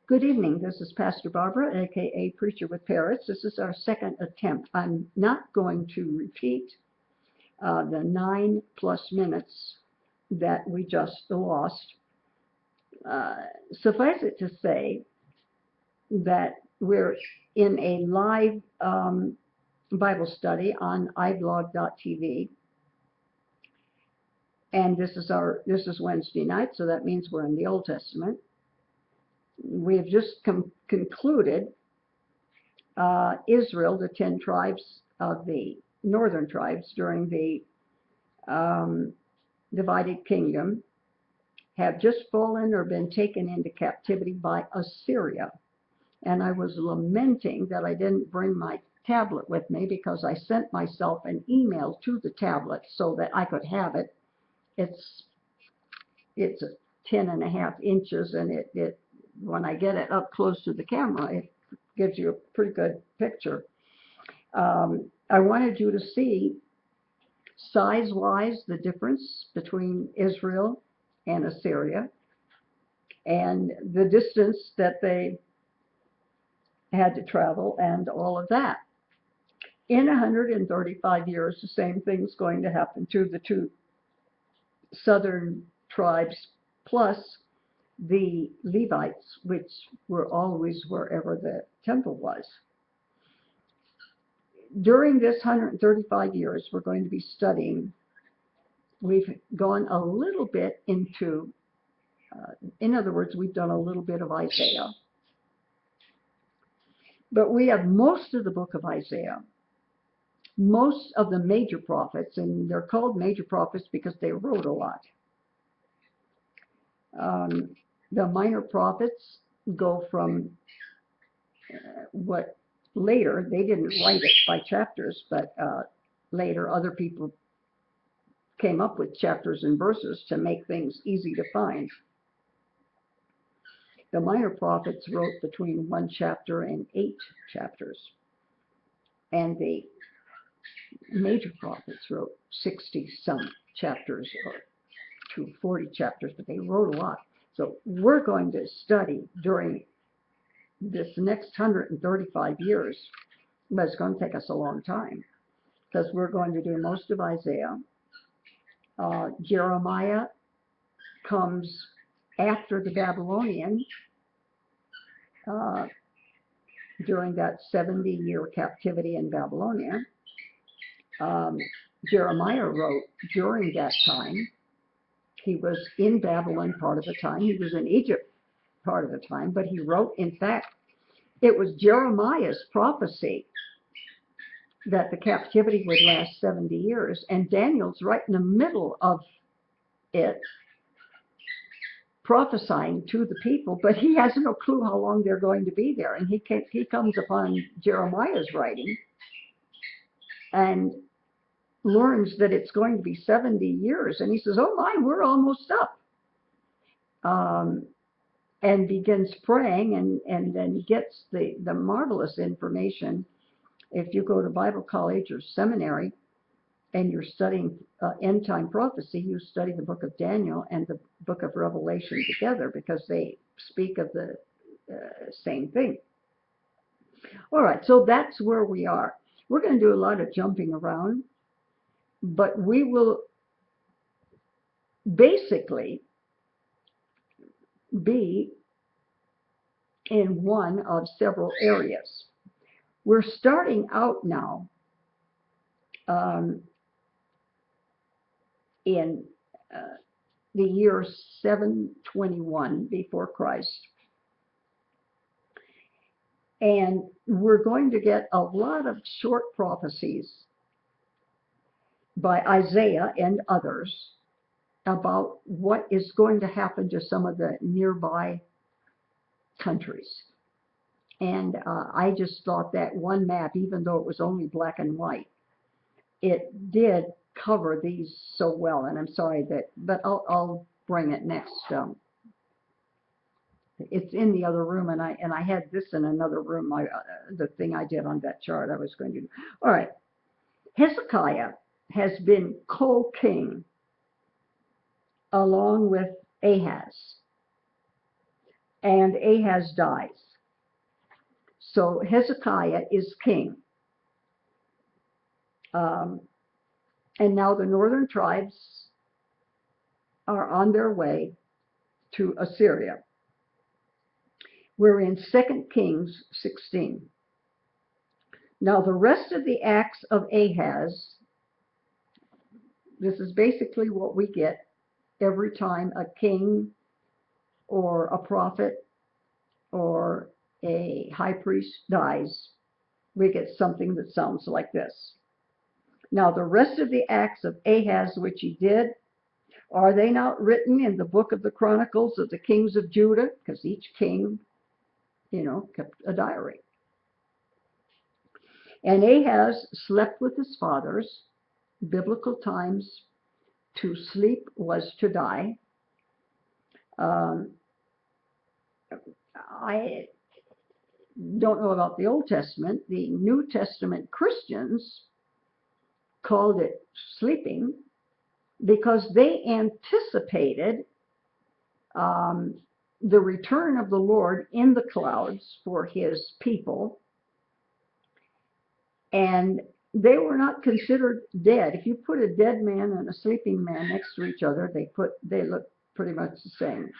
Good evening. This is Pastor Barbara, aka Preacher with Parrots. This is our second attempt. I'm not going to repeat the 9+ minutes that we just lost. Suffice it to say that we're in a live Bible study on iblog.tv, and this is Wednesday night, so that means we're in the Old Testament. We have just concluded Israel, the 10 tribes of the northern tribes during the divided kingdom, have just fallen or been taken into captivity by Assyria. And I was lamenting that I didn't bring my tablet with me, because I sent myself an email to the tablet so that I could have it. It's 10.5 inches, and it when I get it up close to the camera, it gives you a pretty good picture. I wanted you to see size-wise the difference between Israel and Assyria, and the distance that they had to travel, and all of that. In 135 years, the same thing's going to happen to the two southern tribes, plus the Levites, which were always wherever the temple was. During this 135 years, we're going to be studying. We've gone a little bit into, in other words, we've done a little bit of Isaiah. But we have most of the book of Isaiah, most of the major prophets, and they're called major prophets because they wrote a lot. The minor prophets go from what later, they didn't write it by chapters, but later other people came up with chapters and verses to make things easy to find. The minor prophets wrote between 1 chapter and 8 chapters. And the major prophets wrote 60-some chapters, or to 40 chapters, but they wrote a lot. So we're going to study during this next 135 years, but it's going to take us a long time, because we're going to do most of Isaiah. Jeremiah comes after the Babylonian, during that 70-year captivity in Babylonia. Jeremiah wrote during that time. He was in Babylon part of the time. He was in Egypt part of the time, but he wrote, in fact, it was Jeremiah's prophecy that the captivity would last 70 years, and Daniel's right in the middle of it, prophesying to the people, but he has no clue how long they're going to be there. And he comes upon Jeremiah's writing and learns that it's going to be 70 years, and he says, oh my, we're almost up, and begins praying, and then gets the marvelous information. If you go to Bible college or seminary and you're studying end time prophecy, you study the book of Daniel and the book of Revelation together, because they speak of the same thing. All right, so that's where we are. We're going to do a lot of jumping around, but we will basically be in one of several areas. We're starting out now in the year 721 before Christ. And we're going to get a lot of short prophecies by Isaiah and others about what is going to happen to some of the nearby countries. And I just thought that one map, even though it was only black and white, it did cover these so well. And I'm sorry but I'll bring it next. It's in the other room, and I had this in another room. The thing I did on that chart I was going to do. All right. Hezekiah has been co-king along with Ahaz. and Ahaz dies. So Hezekiah is king. And now the northern tribes are on their way to Assyria. We're in 2 Kings 16. Now the rest of the acts of Ahaz, this is basically what we get every time a king or a prophet or a high priest dies. We get something that sounds like this. Now the rest of the acts of Ahaz which he did, are they not written in the book of the Chronicles of the kings of Judah? Because each king, kept a diary. And Ahaz slept with his fathers. Biblical times, to sleep was to die. I don't know about the Old Testament. The New Testament Christians called it sleeping because they anticipated the return of the Lord in the clouds for his people, and they were not considered dead. If you put a dead man and a sleeping man next to each other, they look pretty much the same.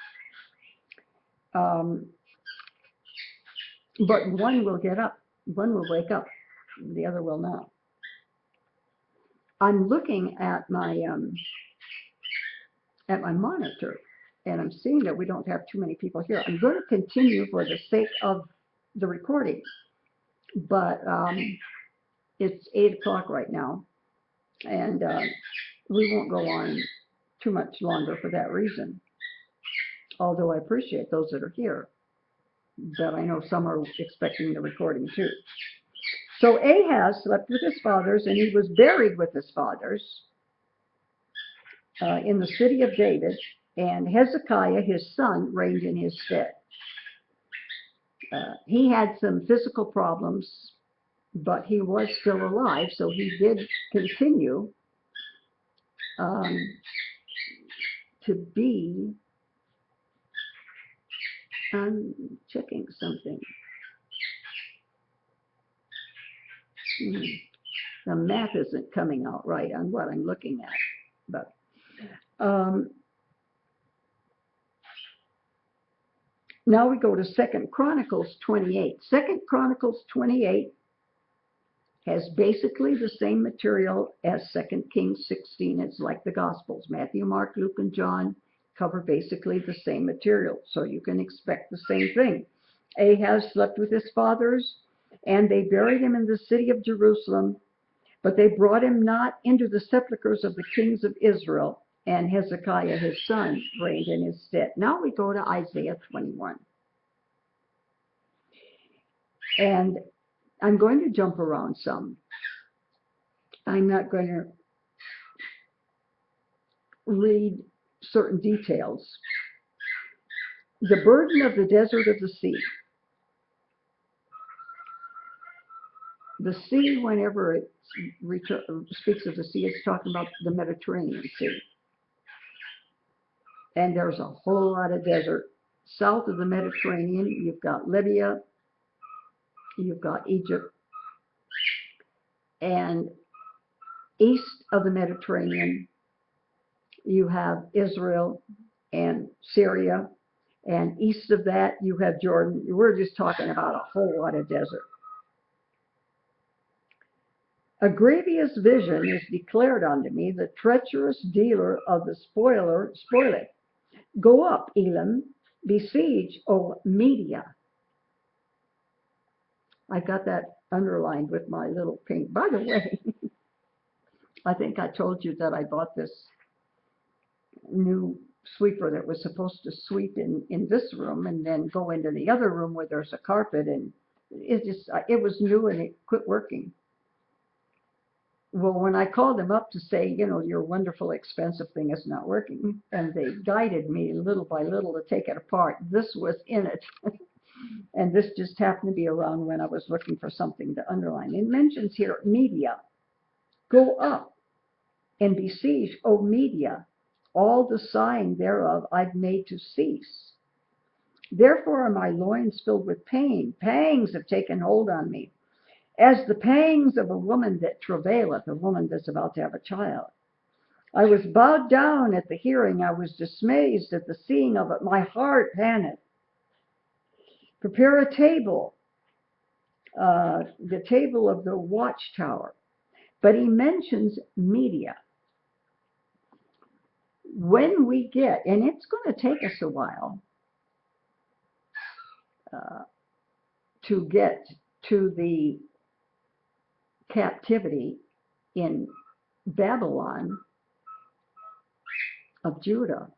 But one will get up, one will wake up, the other will not. I'm looking at my monitor, and I'm seeing that we don't have too many people here. I'm going to continue for the sake of the recording, but it's 8 o'clock right now, and we won't go on too much longer for that reason, although I appreciate those that are here, but I know some are expecting the recording too. So Ahaz slept with his fathers, and he was buried with his fathers in the city of David, and Hezekiah, his son, reigned in his stead. He had some physical problems, but he was still alive, so he did continue to be. I'm checking something. The math isn't coming out right on what I'm looking at, but now we go to 2 Chronicles 28. 2 Chronicles 28 has basically the same material as 2 Kings 16. It's like the Gospels. Matthew, Mark, Luke, and John cover basically the same material, so you can expect the same thing. Ahaz slept with his fathers, and they buried him in the city of Jerusalem, but they brought him not into the sepulchres of the kings of Israel, and Hezekiah his son reigned in his stead. Now we go to Isaiah 21. And I'm going to jump around some. I'm not going to read certain details. The burden of the desert of the sea. The sea, whenever it speaks of the sea, it's talking about the Mediterranean Sea. And there's a whole lot of desert. South of the Mediterranean, you've got Libya, you've got Egypt, and east of the Mediterranean, you have Israel and Syria, and east of that, you have Jordan. We're just talking about a whole lot of desert. A grievous vision is declared unto me, the treacherous dealer of the spoileth. Go up, Elam, besiege, O Media. I got that underlined with my little pink. By the way, I think I told you that I bought this new sweeper that was supposed to sweep in this room and then go into the other room where there's a carpet, and it was new and it quit working. Well, when I called them up to say, your wonderful expensive thing is not working, and they guided me little by little to take it apart, this was in it. And this just happened to be around when I was looking for something to underline. It mentions here, Media. Go up and besiege, O Media. All the sighing thereof I've made to cease. Therefore are my loins filled with pain. Pangs have taken hold on me, as the pangs of a woman that travaileth, a woman that's about to have a child. I was bowed down at the hearing. I was dismayed at the seeing of it. My heart panteth. Prepare a table, the table of the watchtower. But he mentions media. When we get, and it's going to take us a while to get to the captivity in Babylon of Judah.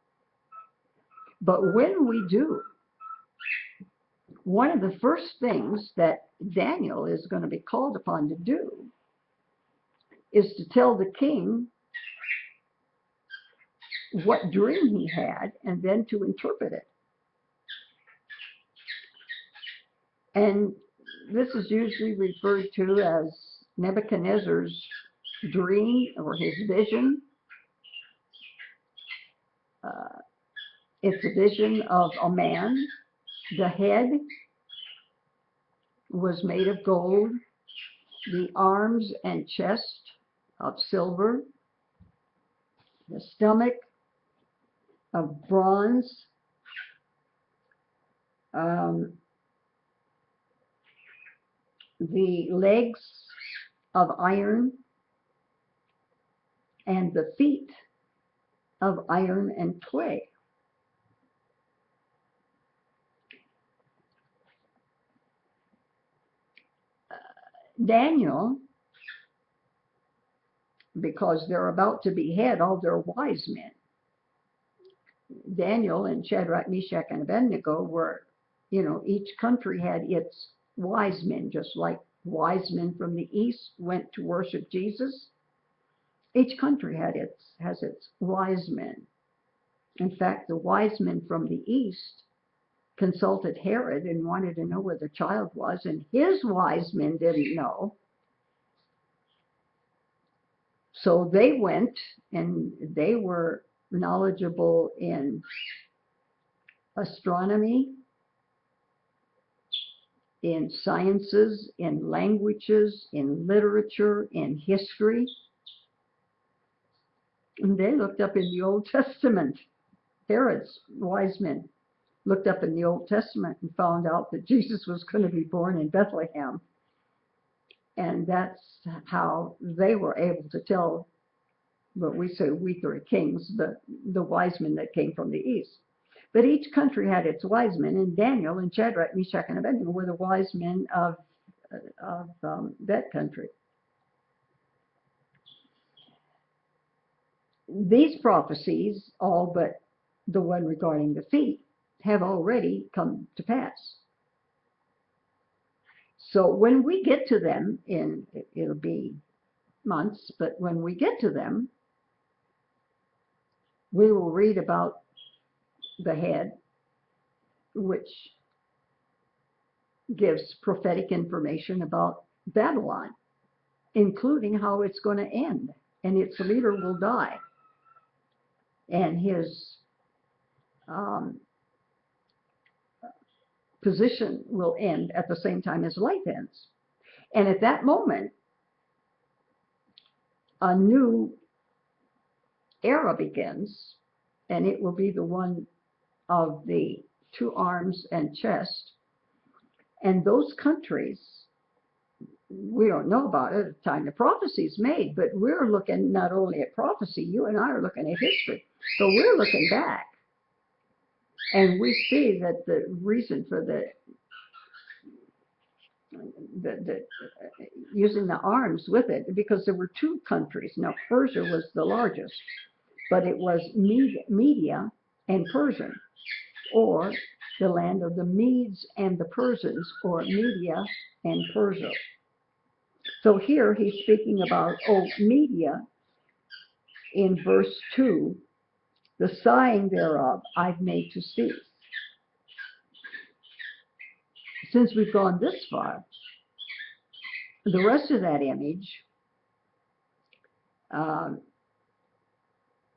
But when we do, one of the first things that Daniel is going to be called upon to do is to tell the king what dream he had and then to interpret it. And this is usually referred to as Nebuchadnezzar's dream or his vision. It's a vision of a man. The head was made of gold, the arms and chest of silver, the stomach of bronze, the legs of iron, and the feet of iron and clay. Daniel, because they're about to behead all their wise men, Daniel and Shadrach, Meshach, and Abednego were, each country had its wise men, just like wise men from the east went to worship Jesus. Each country has its wise men. In fact, the wise men from the east consulted Herod and wanted to know where the child was, and his wise men didn't know. So they went, and they were knowledgeable in astronomy, in sciences, in languages, in literature, in history. And they looked up in the Old Testament. Herod's wise men looked up in the Old Testament and found out that Jesus was going to be born in Bethlehem. And that's how they were able to tell what we say we three kings, the wise men that came from the east. But each country had its wise men, and Daniel and Shadrach, Meshach, and Abednego were the wise men of that country. These prophecies, all but the one regarding the feet, have already come to pass. So when we get to them, it'll be months, but when we get to them, we will read about the head, which gives prophetic information about Babylon, including how it's going to end, and its leader will die, and his position will end at the same time his life ends. And at that moment, a new era begins, and it will be the one of the two arms and chest. And those countries, we don't know about it at the time the prophecy is made, but we're looking not only at prophecy, you and I are looking at history. So we're looking back, and we see that the reason for the using the arms with it, because there were two countries. Now, Persia was the largest, but it was Media and Persian, or the land of the Medes and the Persians, or Media and Persia. So here he's speaking about, Media, in verse 2, the sighing thereof I've made to cease. Since we've gone this far, the rest of that image,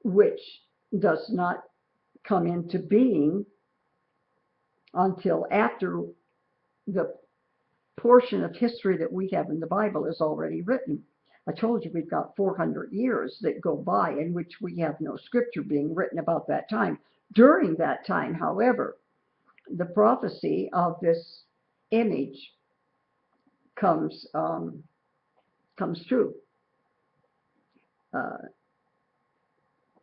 which does not come into being until after the portion of history that we have in the Bible is already written. I told you we've got 400 years that go by in which we have no scripture being written about that time. During that time, however, the prophecy of this image comes true.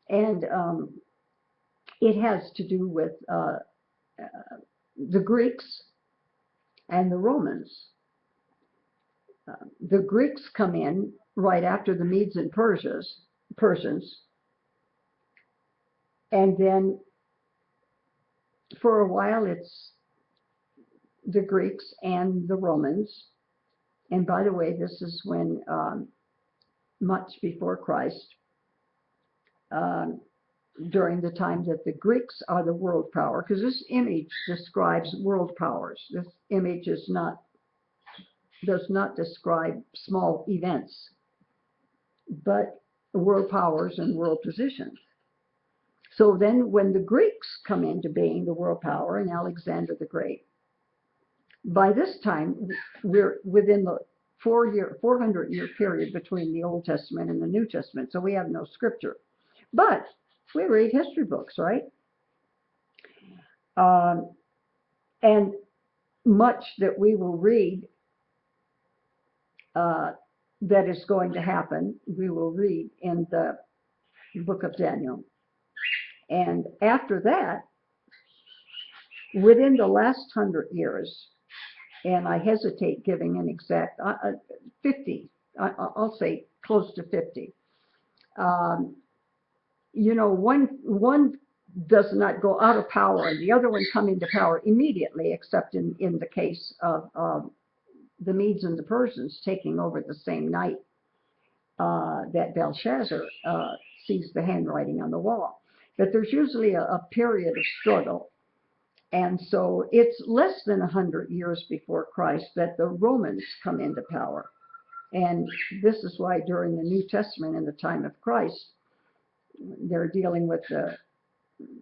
And it has to do with the Greeks and the Romans. The Greeks come in right after the Medes and Persians, and then for a while it's the Greeks and the Romans. And by the way, this is when much before Christ, during the time that the Greeks are the world power, because this image describes world powers. This image does not describe small events, but world powers and world positions. So then when the Greeks come into being the world power and Alexander the Great, by this time we're within the 400-year period between the Old Testament and the New Testament, so we have no scripture. But we read history books, right? And much that we will read that is going to happen, we will read in the book of Daniel. And after that, within the last 100 years, and I hesitate giving an exact 50, I'll say close to 50. You know, one does not go out of power and the other one come into power immediately, except in the case of the Medes and the Persians taking over the same night that Belshazzar sees the handwriting on the wall. But there's usually a period of struggle. And so it's less than 100 years before Christ that the Romans come into power. And this is why during the New Testament, in the time of Christ, they're dealing with the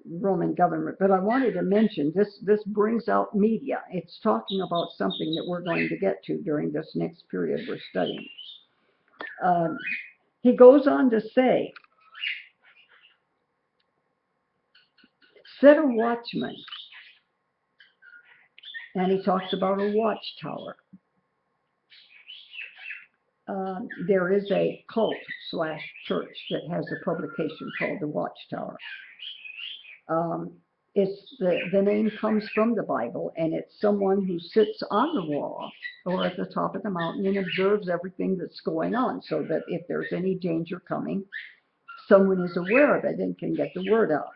Roman government. But I wanted to mention this brings out media. It's talking about something that we're going to get to during this next period we're studying. He goes on to say, set a watchman. And he talks about a watchtower. There is a cult/church that has a publication called the Watchtower. It's the name comes from the Bible, and it's someone who sits on the wall or at the top of the mountain and observes everything that's going on, so that if there's any danger coming, someone is aware of it and can get the word out.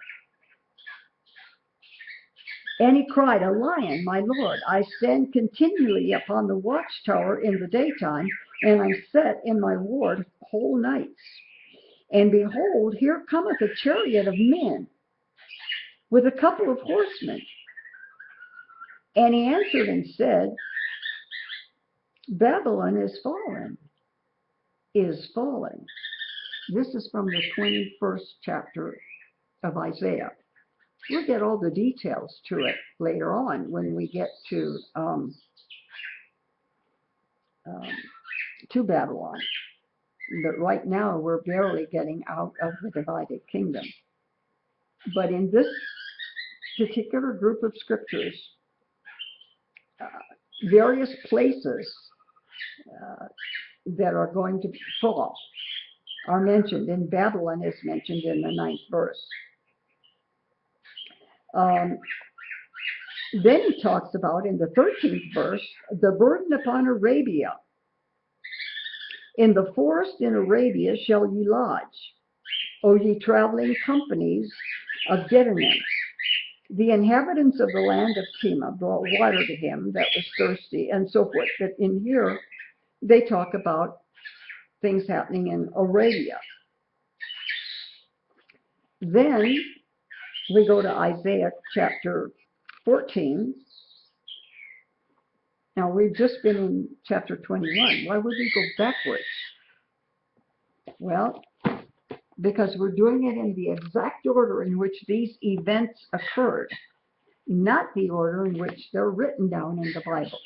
And he cried, a lion, my lord, I stand continually upon the watchtower in the daytime, and I set in my ward whole nights. And behold, here cometh a chariot of men with a couple of horsemen. And he answered and said, Babylon is fallen, is fallen. This is from the 21st chapter of Isaiah. We'll get all the details to it later on when we get to Babylon. But right now we're barely getting out of the divided kingdom. But in this particular group of scriptures, various places that are going to fall are mentioned, and Babylon is mentioned in the 9th verse. Then he talks about, in the 13th verse, the burden upon Arabia. In the forest in Arabia shall ye lodge, O ye traveling companies of Gedonites. The inhabitants of the land of Tema brought water to him that was thirsty, and so forth. But in here, they talk about things happening in Arabia. Then we go to Isaiah chapter 14. Now, we've just been in chapter 21. Why would we go backwards? Well, because we're doing it in the exact order in which these events occurred. not the order in which they're written down in the Bible.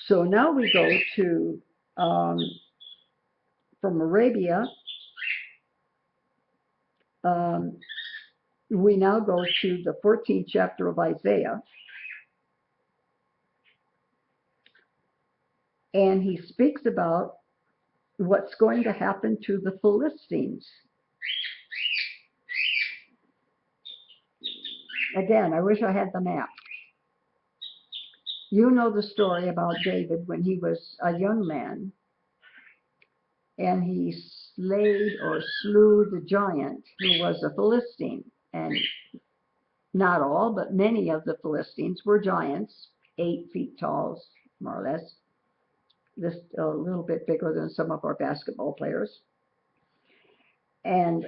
So now we go to, from Arabia, we now go to the 14th chapter of Isaiah, and he speaks about what's going to happen to the Philistines. Again, I wish I had the map. You know the story about David when he was a young man, and he slayed or slew the giant who was a Philistine. And not all, but many of the Philistines were giants, 8 feet tall, more or less. Just a little bit bigger than some of our basketball players. And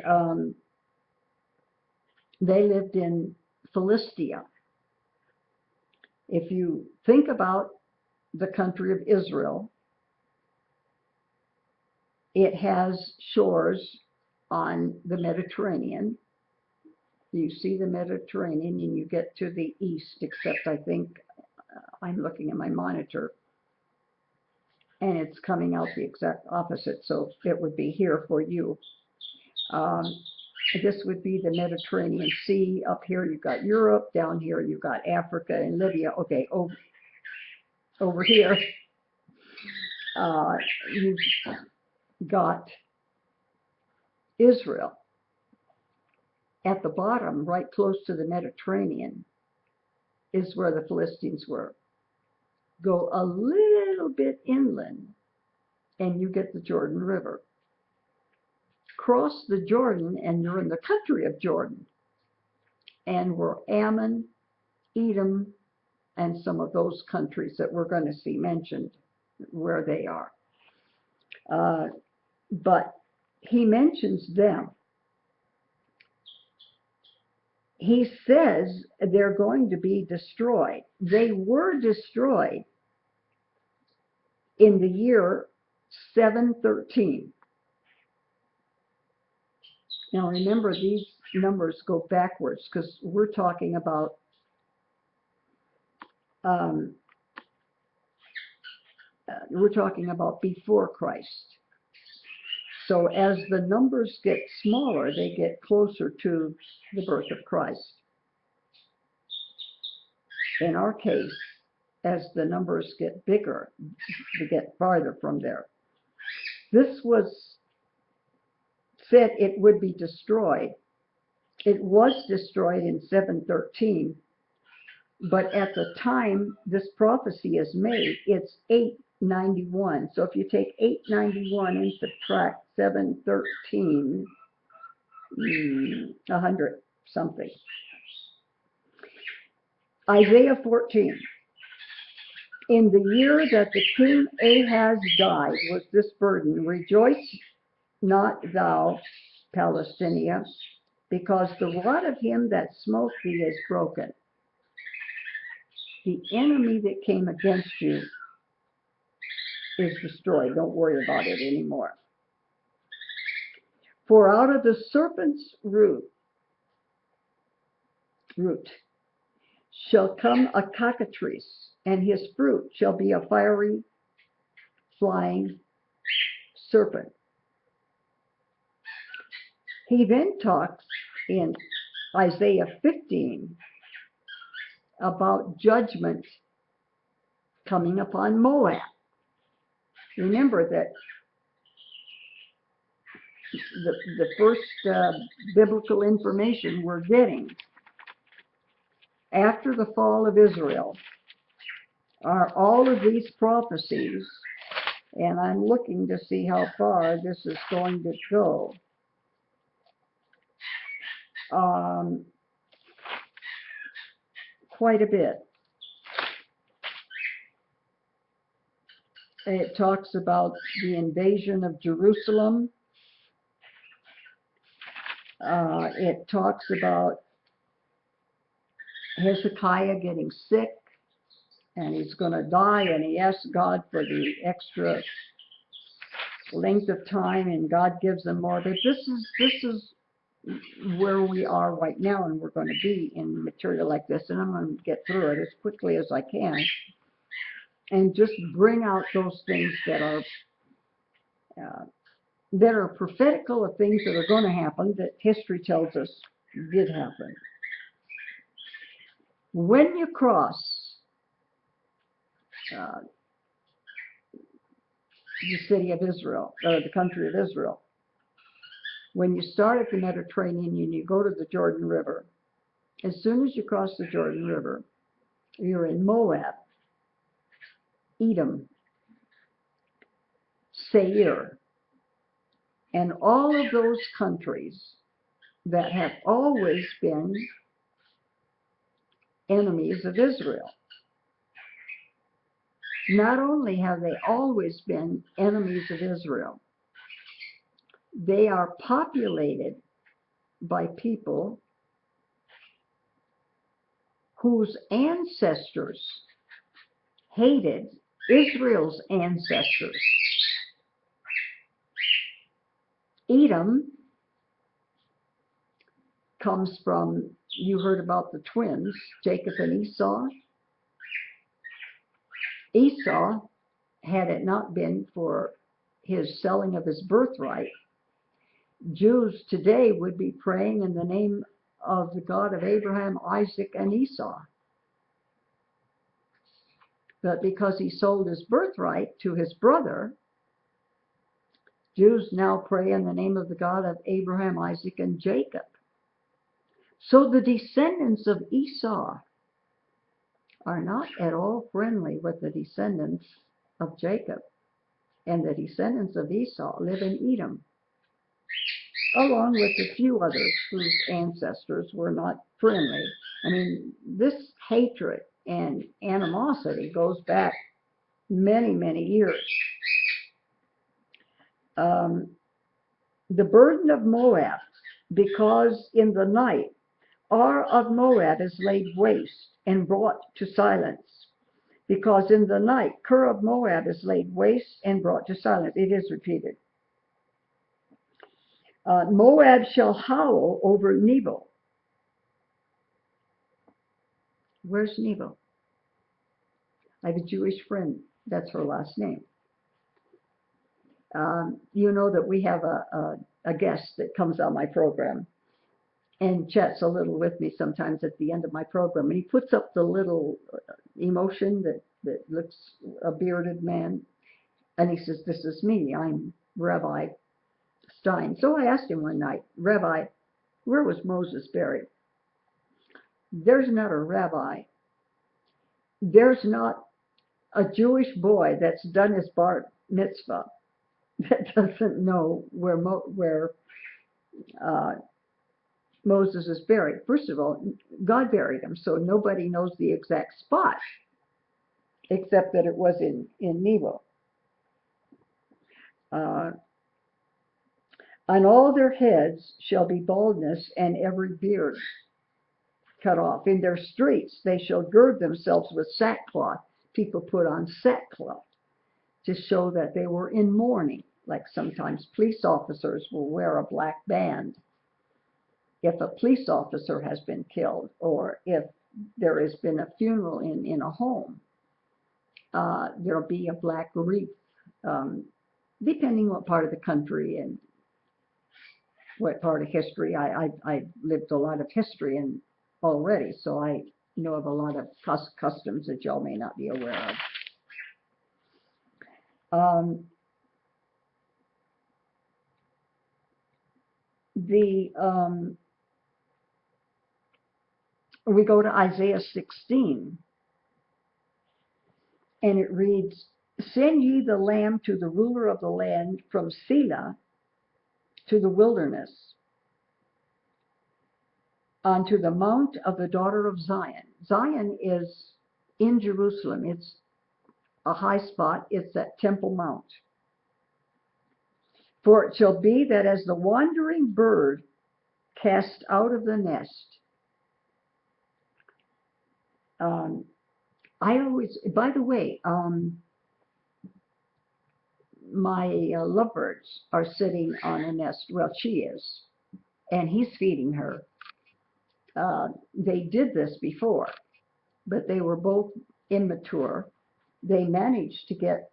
they lived in Philistia. If you think about the country of Israel, it has shores on the Mediterranean. You see the Mediterranean and you get to the east, except I think I'm looking at my monitor and it's coming out the exact opposite, so it would be here for you. This would be the Mediterranean Sea. Up here you've got Europe, down here you've got Africa and Libya. Okay, over here you've got Israel. At the bottom, right close to the Mediterranean, is where the Philistines were. Go a little bit inland and you get the Jordan River. Cross the Jordan and you're in the country of Jordan. And we're Ammon, Edom, and some of those countries that we're going to see mentioned where they are. But he mentions them. He says they're going to be destroyed. They were destroyed in the year 713. Now remember, these numbers go backwards because we're talking about before Christ. So as the numbers get smaller, they get closer to the birth of Christ. In our case, as the numbers get bigger, they get farther from there. This was said it would be destroyed. It was destroyed in 713, but at the time this prophecy is made, it's 891. So if you take 891 and subtract 713, 100 something. Isaiah 14. In the year that the king Ahaz died was this burden, rejoice not thou, Palestina, because the rod of him that smote thee is broken. The enemy that came against you is destroyed. Don't worry about it anymore. For out of the serpent's root shall come a cockatrice, and his fruit shall be a fiery, flying serpent. He then talks in Isaiah 15 about judgment coming upon Moab. Remember that the first biblical information we're getting after the fall of Israel are all of these prophecies, and I'm looking to see how far this is going to go. Quite a bit. It talks about the invasion of Jerusalem. It talks about Hezekiah getting sick, and he's going to die, and he asks God for the extra length of time, and God gives him more. But this is where we are right now and we're going to be in material like this, and I'm going to get through it as quickly as I can and just bring out those things that are prophetical of things that are going to happen that history tells us did happen. When you cross the city of Israel, or the country of Israel, when you start at the Mediterranean and you go to the Jordan River, as soon as you cross the Jordan River, you're in Moab, Edom, Seir, and all of those countries that have always been enemies of Israel. Not only have they always been enemies of Israel, they are populated by people whose ancestors hated Israel's ancestors. Edom comes from, you heard about the twins, Jacob and Esau. Esau, had it not been for his selling of his birthright, Jews today would be praying in the name of the God of Abraham, Isaac, and Esau. But because he sold his birthright to his brother, Jews now pray in the name of the God of Abraham, Isaac, and Jacob. So the descendants of Esau are not at all friendly with the descendants of Jacob. And the descendants of Esau live in Edom, along with a few others whose ancestors were not friendly. I mean, this hatred and animosity goes back many, many years. The burden of Moab, because in the night Ar of Moab is laid waste and brought to silence. Because in the night Ker of Moab is laid waste and brought to silence. It is repeated. Moab shall howl over Nebo. Where's Nebo? I have a Jewish friend. That's her last name. You know that we have a guest that comes on my program and chats a little with me sometimes at the end of my program. And he puts up the little emotion that looks a bearded man. And he says, "This is me. I'm Rabbi Stein." So I asked him one night, "Rabbi, where was Moses buried?" There's not a rabbi. There's not a Jewish boy that's done his bar mitzvah that doesn't know where Moses is buried. First of all, God buried him, so nobody knows the exact spot, except that it was in Nebo. On all their heads shall be baldness, and every beard cut off. In their streets they shall gird themselves with sackcloth. People put on sackcloth to show that they were in mourning, like sometimes police officers will wear a black band if a police officer has been killed, or if there has been a funeral in a home. There'll be a black wreath, depending what part of the country and what part of history. I lived a lot of history already, so I know of a lot of customs that y'all may not be aware of. We go to Isaiah 16, and it reads, "Send ye the lamb to the ruler of the land from Selah to the wilderness, unto the mount of the daughter of Zion." Zion is in Jerusalem. It's a high spot. It's that Temple Mount. "For it shall be that as the wandering bird cast out of the nest." By the way, my lovebirds are sitting on a nest. Well, she is. and he's feeding her. They did this before, but they were both immature. They managed to get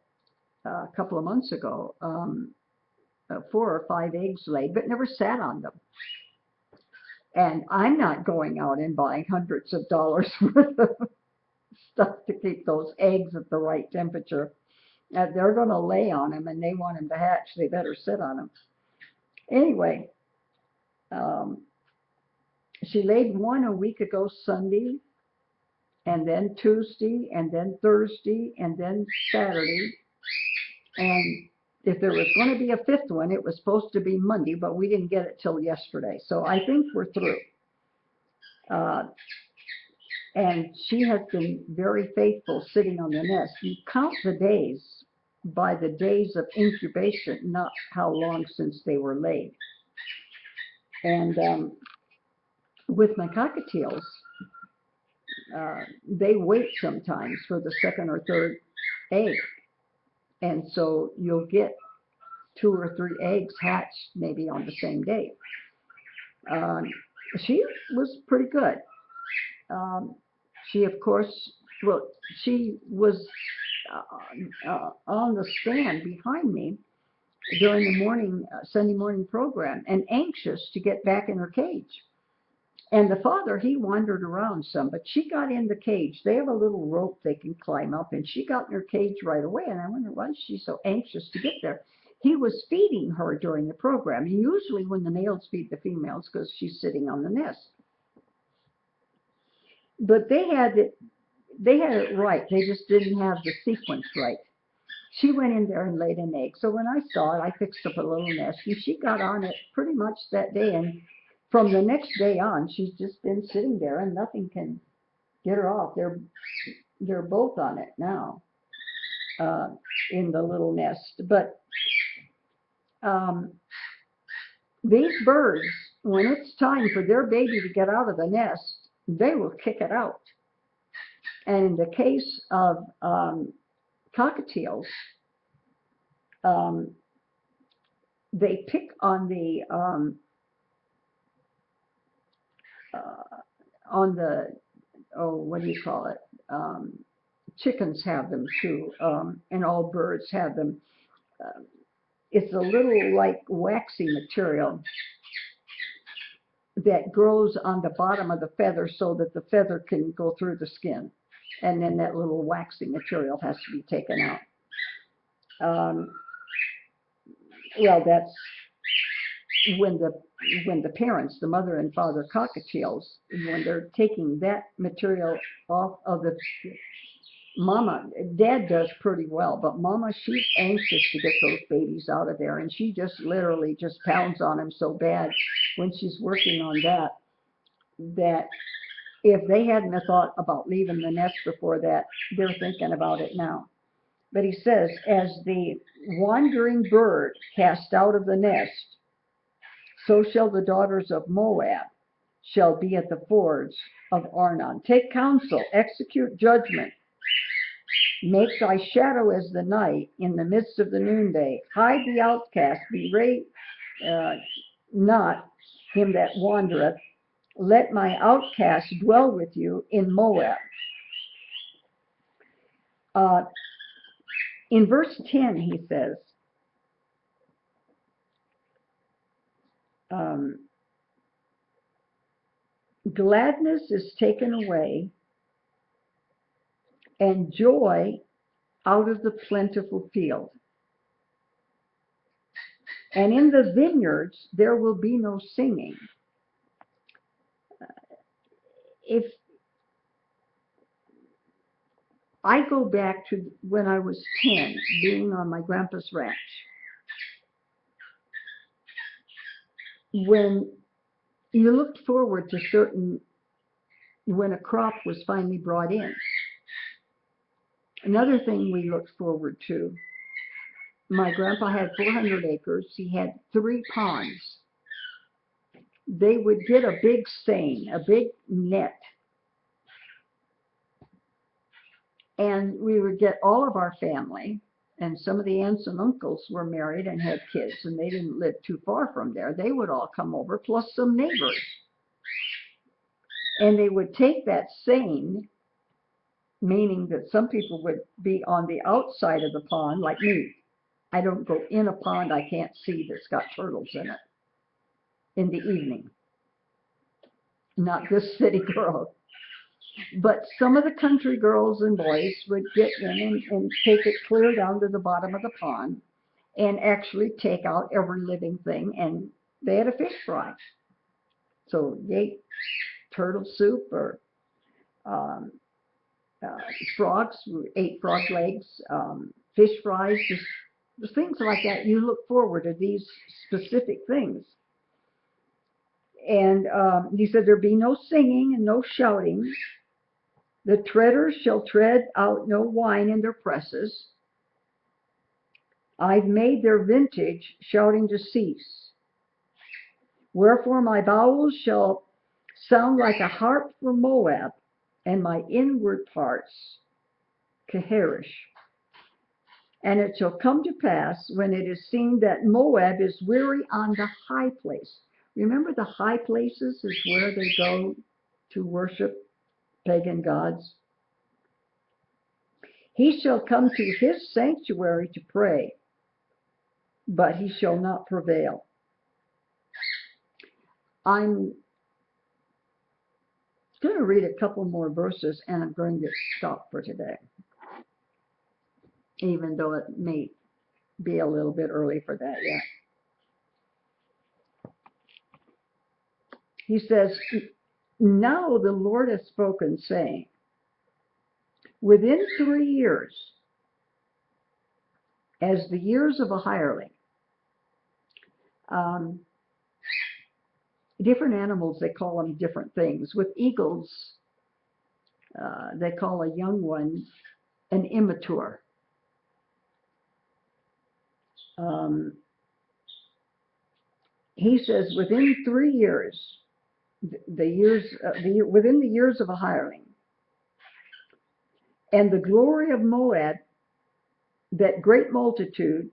a couple of months ago 4 or 5 eggs laid, but never sat on them. And I'm not going out and buying hundreds of dollars worth of stuff to keep those eggs at the right temperature. They're going to lay on them, and they want them to hatch. They better sit on them. Anyway, she laid one a week ago Sunday, and then Tuesday, and then Thursday, and then Saturday. And if there was going to be a 5th one, it was supposed to be Monday, but we didn't get it till yesterday. So I think we're through. And she has been very faithful sitting on the nest. You count the days by the days of incubation, not how long since they were laid. And with my cockatiels, they wait sometimes for the 2nd or 3rd egg. And so you'll get 2 or 3 eggs hatched maybe on the same day. She was pretty good. She, of course, well, she was on the stand behind me during the morning, Sunday morning program, and anxious to get back in her cage. And the father, he wandered around some, but she got in the cage. They have a little rope they can climb up, and she got in her cage right away. And I wondered, why is she so anxious to get there? He was feeding her during the program, and usually when the males feed the females, because she's sitting on the nest. But they had it right. They just didn't have the sequence right. She went in there and laid an egg. So when I saw it, I fixed up a little nest, and she got on it pretty much that day. And from the next day on, she's just been sitting there, and nothing can get her off. They're both on it now in the little nest. But these birds, when it's time for their baby to get out of the nest, they will kick it out. And in the case of cockatiels, they pick on the what do you call it? Chickens have them too, and all birds have them. It's a little like waxy material that grows on the bottom of the feather so that the feather can go through the skin. And then that little waxy material has to be taken out. Well, that's when the parents, the mother and father cockatiels, when they're taking that material off of the mama, dad does pretty well, but mama, she's anxious to get those babies out of there, and she just literally just pounds on them so bad when she's working on that if they hadn't have thought about leaving the nest before that, they're thinking about it now. But he says, as the wandering bird cast out of the nest, so shall the daughters of Moab shall be at the fords of Arnon. Take counsel, execute judgment. Make thy shadow as the night in the midst of the noonday. Hide the outcast, bewray not him that wandereth. Let my outcast dwell with you in Moab. In verse 10, he says, gladness is taken away, and joy out of the plentiful field. And in the vineyards there will be no singing. If I go back to when I was 10, being on my grandpa's ranch, when you looked forward to when a crop was finally brought in. Another thing we looked forward to, my grandpa had 400 acres. He had 3 ponds. They would get a big seine, a big net, and we would get all of our family, And some of the aunts and uncles were married and had kids, and they didn't live too far from there. They would all come over, plus some neighbors. And they would take that seine, meaning that some people would be on the outside of the pond, like me. I don't go in a pond I can't see that's got turtles in it in the evening. Not this city girl. But some of the country girls and boys would get in and take it clear down to the bottom of the pond and actually take out every living thing, and they had a fish fry. So they ate turtle soup or frogs, ate frog legs, fish fries, just things like that. You look forward to these specific things. And he said there be no singing and no shouting. The treaders shall tread out no wine in their presses. I've made their vintage shouting to cease. Wherefore my bowels shall sound like a harp for Moab, and my inward parts Keherish. And it shall come to pass, when it is seen that Moab is weary on the high place. Remember, the high places is where they go to worship pagan gods. He shall come to his sanctuary to pray, but he shall not prevail. I'm going to read a couple more verses, and I'm going to stop for today, even though it may be a little bit early for that yet. He says, now the Lord has spoken, saying, within 3 years, as the years of a hireling, different animals, they call them different things. With eagles, they call a young one an immature. He says within 3 years, within the years of a hireling, and the glory of Moab, that great multitude,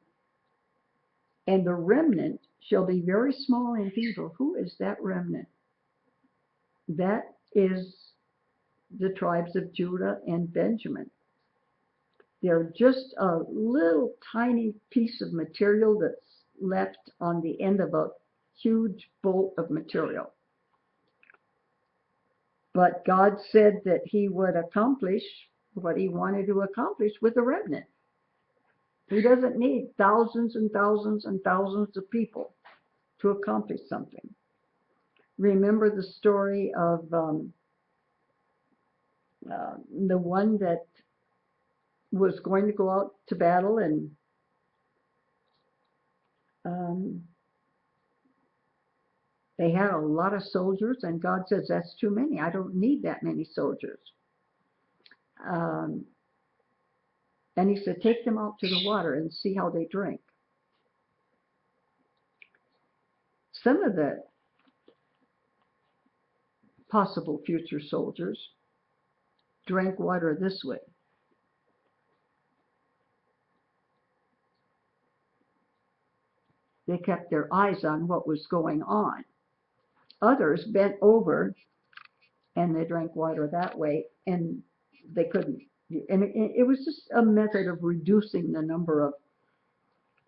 and the remnant shall be very small and feeble. Who is that remnant? That is the tribes of Judah and Benjamin. They're just a little tiny piece of material that's left on the end of a huge bolt of material. But God said that he would accomplish what he wanted to accomplish with the remnant. He doesn't need thousands and thousands and thousands of people to accomplish something. Remember the story of the one that was going to go out to battle, and they had a lot of soldiers, and God says, that's too many. I don't need that many soldiers. And he said, take them out to the water and see how they drink. Some of the possible future soldiers drank water this way. They kept their eyes on what was going on. Others bent over and they drank water that way, and they couldn't. And it was just a method of reducing the number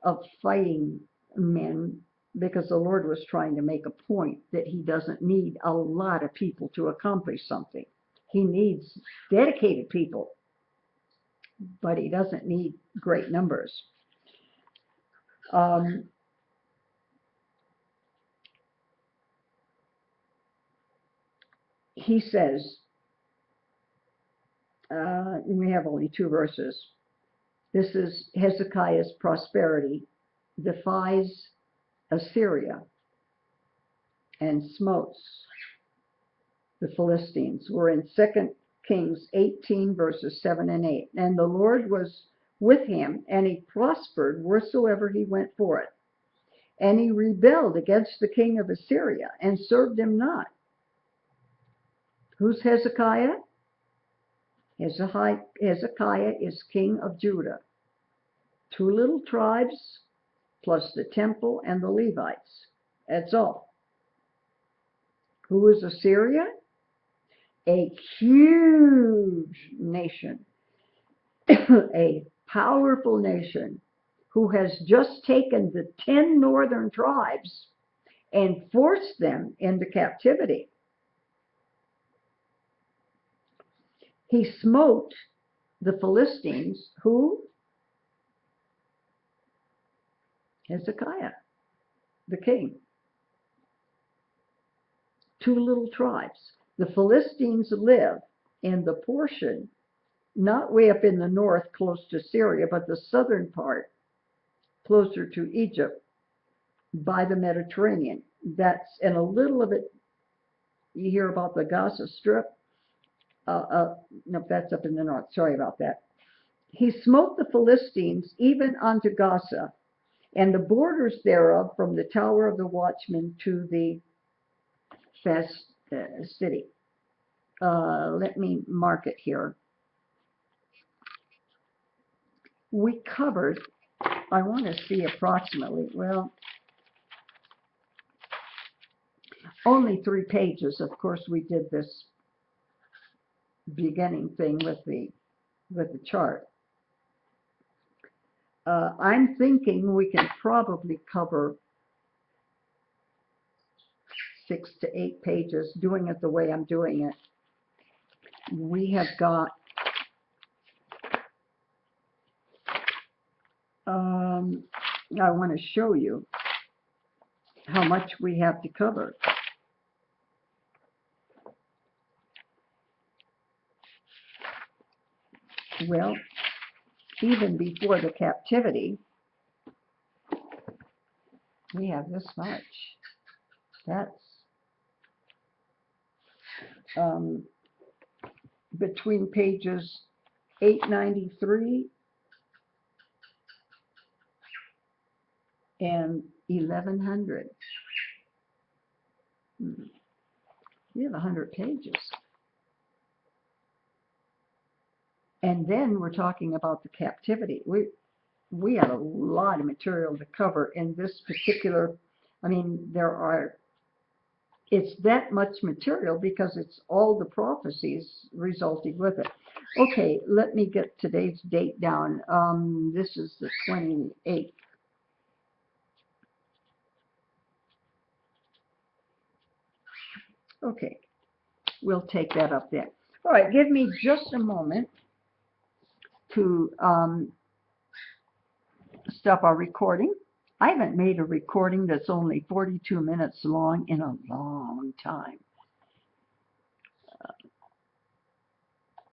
of fighting men, because the Lord was trying to make a point that he doesn't need a lot of people to accomplish something. He needs dedicated people, but he doesn't need great numbers. He says, we have only 2 verses. This is Hezekiah's prosperity defies Assyria and smotes the Philistines. We're in 2 Kings 18, verses 7 and 8. And the Lord was with him, and he prospered wheresoever he went forth. And he rebelled against the king of Assyria and served him not. Who's Hezekiah? Hezekiah is king of Judah. 2 little tribes plus the temple and the Levites. That's all. Who is Assyria? A huge nation, a powerful nation who has just taken the 10 northern tribes and forced them into captivity. He smote the Philistines, who? Hezekiah, the king. 2 little tribes. The Philistines live in the portion, not way up in the north close to Syria, but the southern part, closer to Egypt, by the Mediterranean. That's, and a little of it, you hear about the Gaza Strip. No, that's up in the north. Sorry about that. He smote the Philistines even unto Gaza, and the borders thereof from the tower of the watchman to the fenced city. Let me mark it here. We covered, I want to see approximately, well, only 3 pages. Of course, we did this beginning thing with the chart. I'm thinking we can probably cover 6 to 8 pages, doing it the way I'm doing it. We have got I want to show you how much we have to cover. Well, even before the captivity, we have this much. That's between pages 893 and 1100. We have 100 pages. And then we're talking about the captivity. We have a lot of material to cover in this particular, I mean, it's that much material because it's all the prophecies resulting with it. Okay, let me get today's date down. This is the 28th. Okay, we'll take that up there. All right, give me just a moment to stop our recording. I haven't made a recording that's only 42 minutes long in a long time.